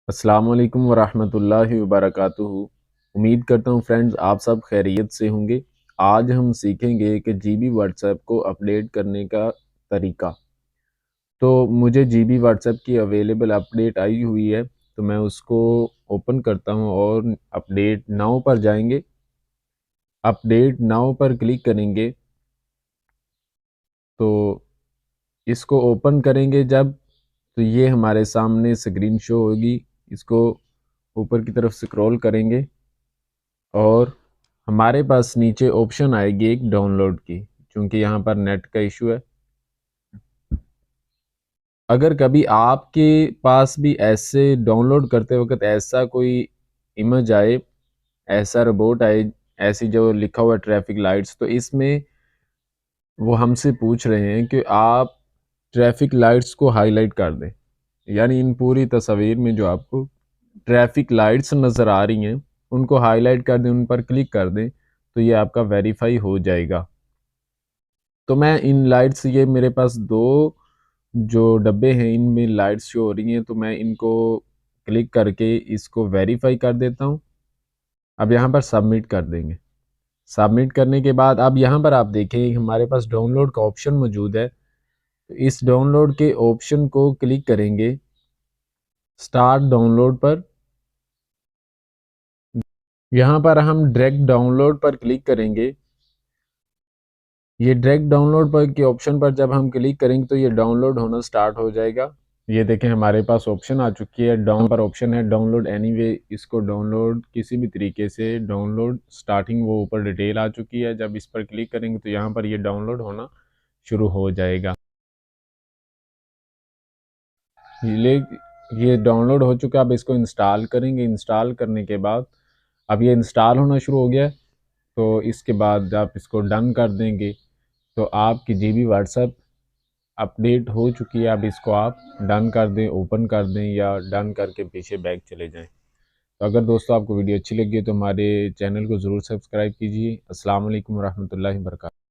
अस्सलाम वालेकुम वरहमतुल्लाहि वबरकातुहू। उम्मीद करता हूँ फ्रेंड्स आप सब खैरियत से होंगे। आज हम सीखेंगे कि जीबी व्हाट्सएप को अपडेट करने का तरीका। तो मुझे जीबी व्हाट्सएप की अवेलेबल अपडेट आई हुई है, तो मैं उसको ओपन करता हूँ और अपडेट नाउ पर जाएंगे। अपडेट नाउ पर क्लिक करेंगे तो इसको ओपन करेंगे जब, तो ये हमारे सामने स्क्रीन शो होगी। इसको ऊपर की तरफ स्क्रॉल करेंगे और हमारे पास नीचे ऑप्शन आएगी एक डाउनलोड की, क्योंकि यहाँ पर नेट का इशू है। अगर कभी आपके पास भी ऐसे डाउनलोड करते वक्त ऐसा कोई इमेज आए, ऐसा रिपोर्ट आए, ऐसी जो लिखा हुआ है ट्रैफिक लाइट्स, तो इसमें वो हमसे पूछ रहे हैं कि आप ट्रैफिक लाइट्स को हाईलाइट कर दें। यानी इन पूरी तस्वीर में जो आपको ट्रैफिक लाइट्स नज़र आ रही हैं उनको हाईलाइट कर दें, उन पर क्लिक कर दें, तो ये आपका वेरीफाई हो जाएगा। तो मैं इन लाइट्स, ये मेरे पास दो जो डब्बे हैं इनमें लाइट्स शो हो रही हैं, तो मैं इनको क्लिक करके इसको वेरीफाई कर देता हूँ। अब यहाँ पर सबमिट कर देंगे। सबमिट करने के बाद अब यहाँ पर आप देखें हमारे पास डाउनलोड का ऑप्शन मौजूद है। तो इस डाउनलोड के ऑप्शन को क्लिक करेंगे स्टार्ट डाउनलोड पर। यहाँ पर हम डायरेक्ट डाउनलोड पर क्लिक करेंगे। ये डायरेक्ट डाउनलोड पर के ऑप्शन पर जब हम क्लिक करेंगे तो ये डाउनलोड होना स्टार्ट हो जाएगा। ये देखें हमारे पास ऑप्शन आ चुकी है, डाउन पर ऑप्शन है डाउनलोड एनीवे। इसको डाउनलोड किसी भी तरीके से डाउनलोड स्टार्टिंग वो ऊपर डिटेल आ चुकी है। जब इस पर क्लिक करेंगे तो यहाँ पर ये डाउनलोड होना शुरू हो जाएगा। ये ये डाउनलोड हो चुका है। अब इसको इंस्टॉल करेंगे। इंस्टॉल करने के बाद अब ये इंस्टॉल होना शुरू हो गया है। तो इसके बाद आप इसको डन कर देंगे तो आपकी जीबी व्हाट्सएप अपडेट हो चुकी है। अब इसको आप डन कर दें, ओपन कर दें या डन करके पीछे बैक चले जाएं। तो अगर दोस्तों आपको वीडियो अच्छी लगी है तो हमारे चैनल को ज़रूर सब्सक्राइब कीजिए। अस्सलाम वालेकुम रहमतुल्लाहि व बरकातहू।